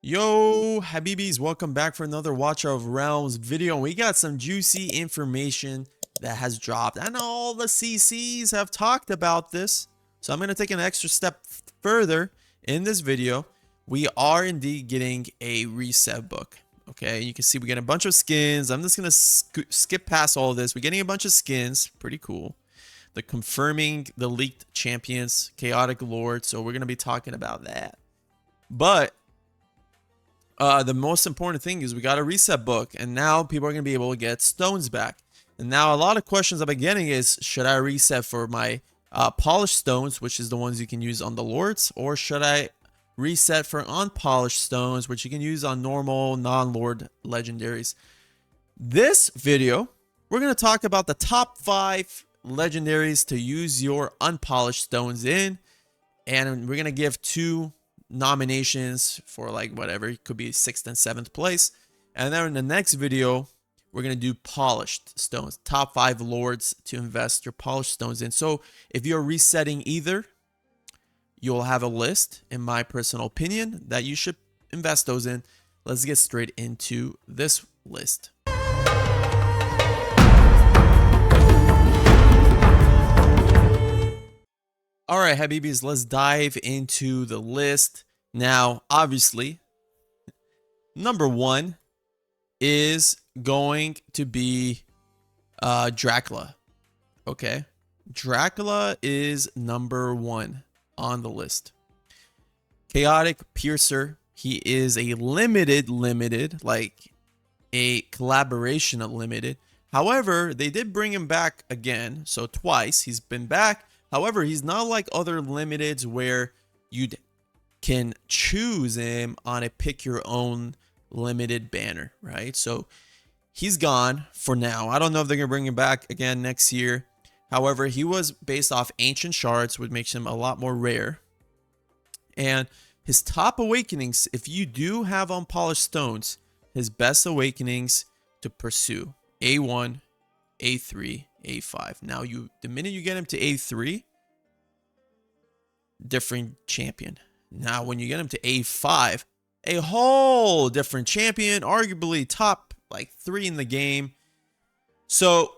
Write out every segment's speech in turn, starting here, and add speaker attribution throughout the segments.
Speaker 1: Yo, Habibis, welcome back for another Watcher of Realms video. We got some juicy information that has dropped, and all the CCs have talked about this. So I'm going to take an extra step further in this video. We are indeed getting a reset book. Okay, you can see we get a bunch of skins. I'm just going to skip past all of this. We're getting a bunch of skins. Pretty cool. The confirming the leaked champions, Chaotic Lord. So we're going to be talking about that. But the most important thing is we got a reset book, and now people are going to be able to get stones back. And now a lot of questions I've been getting is, should I reset for my polished stones, which is the ones you can use on the lords, or should I reset for unpolished stones, which you can use on normal non-lord legendaries? This video, we're going to talk about the top 5 legendaries to use your unpolished stones in, and we're going to give 2 nominations for like whatever, it could be 6th and 7th place. And then in the next video we're going to do polished stones, top 5 lords to invest your polished stones in. So if you're resetting either, you'll have a list, in my personal opinion, that you should invest those in. Let's get straight into this list. All right, Habibis, let's dive into the list. Now, obviously, number 1 is going to be Dracula. Okay, Dracula is number 1 on the list. Chaotic Piercer. He is a limited, like a collaboration of limited. However, they did bring him back again, so twice he's been back. However, he's not like other limiteds where you can choose him on a pick your own limited banner, right? So he's gone for now. I don't know if they're going to bring him back again next year. However, he was based off ancient shards, which makes him a lot more rare. And his top awakenings, if you do have unpolished stones, his best awakenings to pursue: A1, A3, A5. Now, the minute you get him to A3, different champion. Now, when you get him to A5, a whole different champion, arguably top like 3 in the game. So,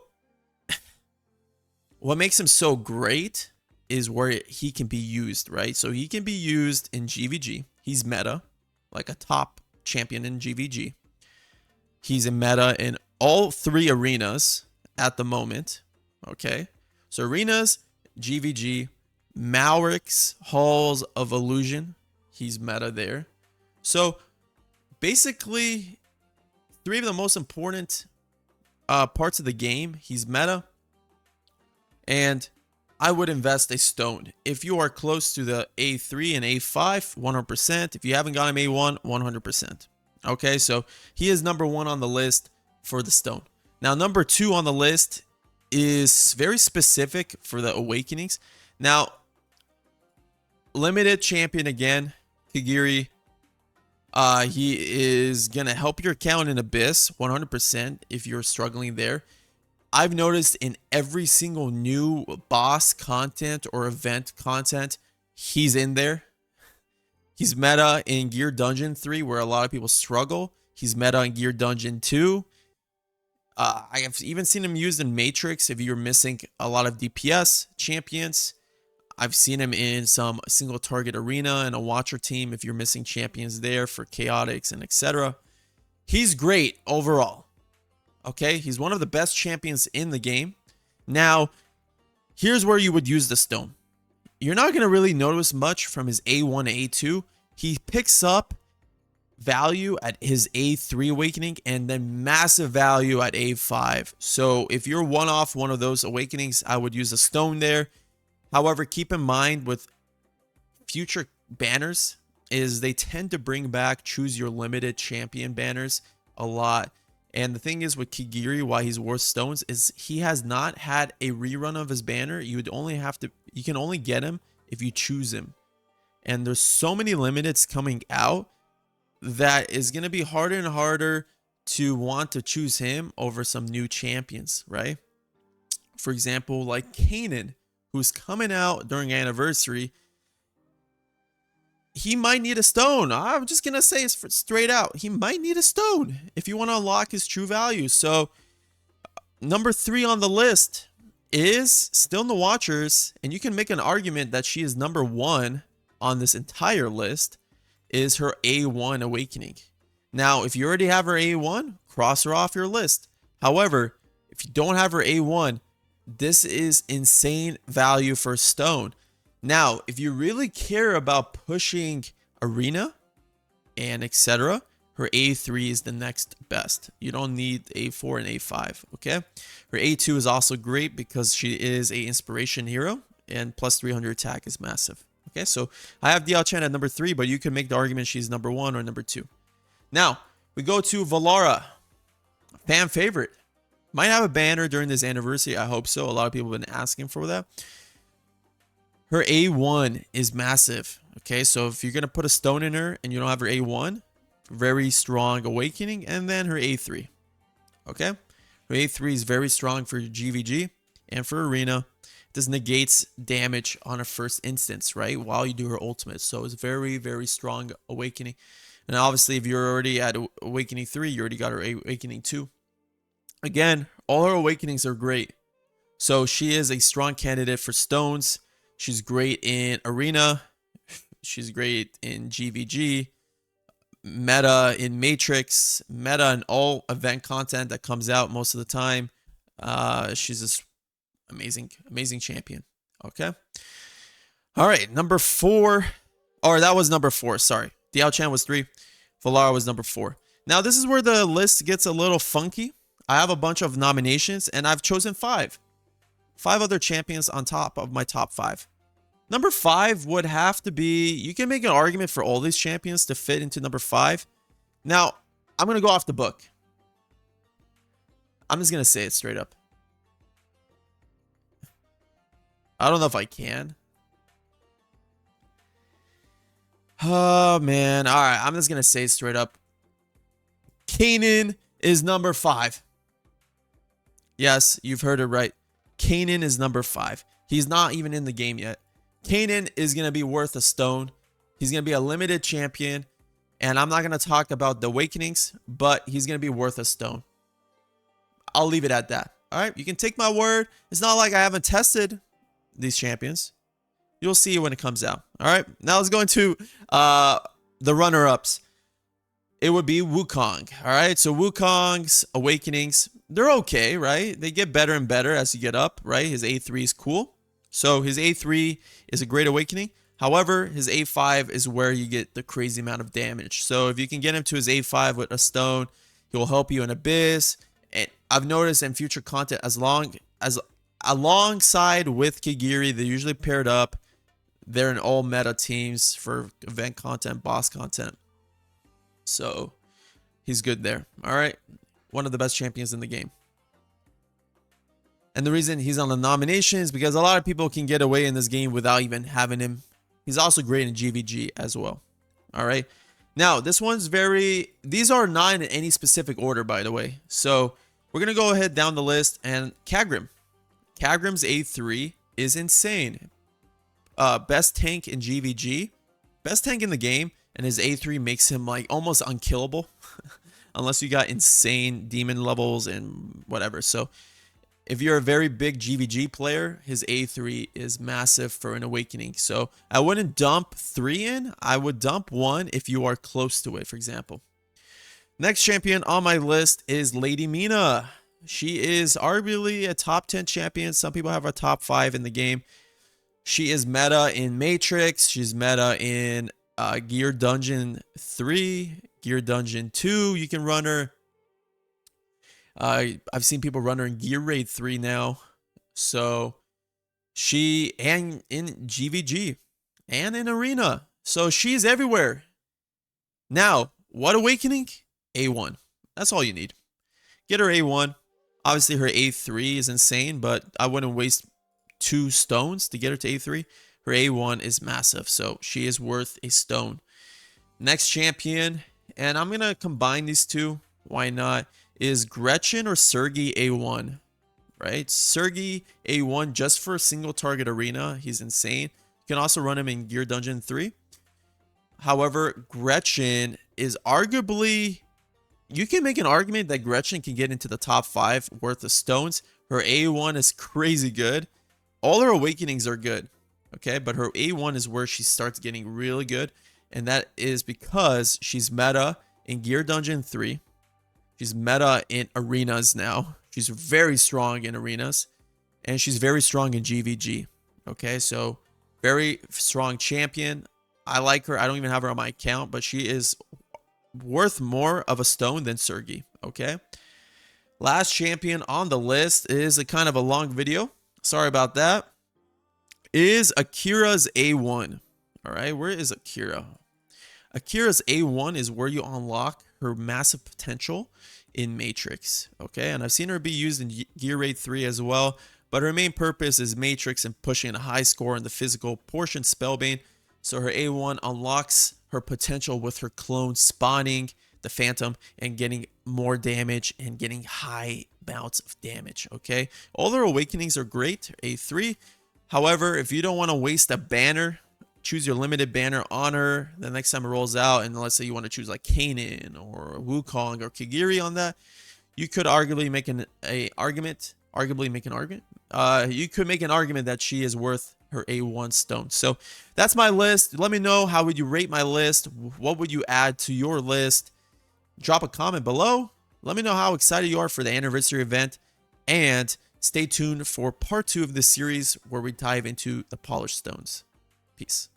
Speaker 1: what makes him so great is where he can be used, right? So he can be used in GVG. He's meta, like a top champion in GVG. He's a meta in all 3 arenas at the moment. Okay, so arenas, GVG, Malric's Halls of Illusion, he's meta there. So basically 3 of the most important parts of the game, he's meta. And I would invest a stone if you are close to the A3 and A5, 100%. If you haven't got him A1, 100%. Okay, so he is number 1 on the list for the stone. Now, number 2 on the list is very specific for the awakenings. Now, limited champion again, Kigiri. He is going to help your account in Abyss, 100%, if you're struggling there. I've noticed in every single new boss content or event content, he's in there. He's meta in Gear Dungeon 3, where a lot of people struggle. He's meta in Gear Dungeon 2. I have even seen him used in Matrix if you're missing a lot of DPS champions. I've seen him in some single target arena and a watcher team if you're missing champions there for chaotics and etc. He's great overall. Okay, he's one of the best champions in the game. Now, here's where you would use the stone. You're not going to really notice much from his A1, A2. He picks up value at his A3 awakening and then massive value at A5. So if you're one-off one of those awakenings, I would use a stone there. However, keep in mind with future banners is they tend to bring back choose your limited champion banners a lot. And the thing is with Kigiri, why he's worth stones, is he has not had a rerun of his banner. You can only get him if you choose him. And there's so many limiteds coming out that is going to be harder and harder to want to choose him over some new champions, right? For example, like Cainan, who's coming out during anniversary. he might need a stone. I'm just going to say it's straight out. He might need a stone if you want to unlock his true value. So number 3 on the list is still in the Watchers, and you can make an argument that she is number 1 on this entire list, is her A1 Awakening. Now, if you already have her A1, cross her off your list. However, if you don't have her A1, this is insane value for stone. Now, if you really care about pushing arena and etc., her A3 is the next best. You don't need A4 and A5, okay? Her A2 is also great because she is a inspiration hero, and plus 300 attack is massive. Okay, so I have Diaochan at number 3, but you can make the argument she's number 1 or number 2. Now, we go to Valara. Fan favorite. Might have a banner during this anniversary. I hope so. A lot of people have been asking for that. Her A1 is massive. Okay, so if you're going to put a stone in her and you don't have her A1, very strong awakening, and then her A3. Okay, her A3 is very strong for GVG and for arena. This negates damage on a first instance, right, while you do her ultimate. So it's very, very strong awakening. And obviously, if you're already at awakening 3, you already got her awakening 2. Again, all her awakenings are great. So she is a strong candidate for stones. She's great in arena. She's great in GVG. Meta in Matrix. Meta in all event content that comes out most of the time. She's this amazing champion. Okay. All right, number 4. Or that was number 4. Sorry. Diaochan was 3. Valara was number 4. Now, this is where the list gets a little funky. I have a bunch of nominations, and I've chosen 5. 5 other champions on top of my top 5. Number 5 would have to be... You can make an argument for all these champions to fit into number 5. Now, I'm going to go off the book. I'm just going to say it straight up. I don't know if I can. Oh, man. All right. I'm just going to say it straight up. Cainan is number 5. Yes, you've heard it right. Cainan is number 5. He's not even in the game yet. Cainan is going to be worth a stone. He's going to be a limited champion. And I'm not going to talk about the awakenings, but he's going to be worth a stone. I'll leave it at that. All right. You can take my word. It's not like I haven't tested these champions. You'll see when it comes out. All right. Now let's go into the runner-ups. It would be Wukong. All right. So Wukong's awakenings, they're okay, right? They get better and better as you get up, right? His A3 is cool. So his A3 is a great awakening. However, his A5 is where you get the crazy amount of damage. So if you can get him to his A5 with a stone, he will help you in Abyss. And I've noticed in future content, alongside with Kigiri, they're usually paired up. They're in all meta teams for event content, boss content. So he's good there. All right. One of the best champions in the game. And the reason he's on the nomination is because a lot of people can get away in this game without even having him. He's also great in GVG as well. All right. Now, this one's very... These are not in any specific order, by the way. So we're going to go ahead down the list. And Kagrim. Kagrim's A3 is insane. Best tank in GVG. Best tank in the game. And his A3 makes him like almost unkillable. Unless you got insane demon levels and whatever. So if you're a very big GVG player, his A3 is massive for an awakening. So I wouldn't dump 3 in. I would dump 1 if you are close to it, for example. Next champion on my list is Lady Mina. She is arguably a top 10 champion. Some people have a top 5 in the game. She is meta in Matrix. She's meta in Gear Dungeon 3, Gear Dungeon 2. You can run her. I've seen people run her in Gear Raid 3 now. So she, and in GVG and in Arena. So she's everywhere. Now, what awakening? A1. That's all you need. Get her A1. Obviously, her A3 is insane, but I wouldn't waste 2 stones to get her to A3. Her A1 is massive, so she is worth a stone. Next champion, and I'm going to combine these two. Why not? Is Gretchen or Sergey A1, right? Sergey A1 just for a single target arena. He's insane. You can also run him in Gear Dungeon 3. However, Gretchen is arguably, you can make an argument that Gretchen can get into the top 5 worth of stones. Her A1 is crazy good. All her awakenings are good, okay? But her A1 is where she starts getting really good. And that is because she's meta in Gear Dungeon 3. She's meta in arenas now. She's very strong in arenas. And she's very strong in GVG. Okay, so very strong champion. I like her. I don't even have her on my account, but she is worth more of a stone than Sergi. Okay. Last champion on the list is a kind of a long video. Sorry about that. Is Akira's A1. All right, where is Akira? Akira's A1 is where you unlock her massive potential in Matrix. Okay, and I've seen her be used in Gear Raid 3 as well. But her main purpose is Matrix and pushing a high score in the physical portion Spellbane. So her A1 unlocks her potential with her clone spawning the Phantom and getting more damage and getting high amounts of damage, okay? All her awakenings are great, A3. However, if you don't want to waste a banner, choose your limited banner on her the next time it rolls out. And let's say you want to choose like Cainan or Wukong or Kigiri on that. You could arguably make an argument. You could make an argument that she is worth her A1 stone. So that's my list. Let me know, how would you rate my list? What would you add to your list? Drop a comment below. Let me know how excited you are for the anniversary event. And stay tuned for part 2 of this series where we dive into the polished stones. Peace.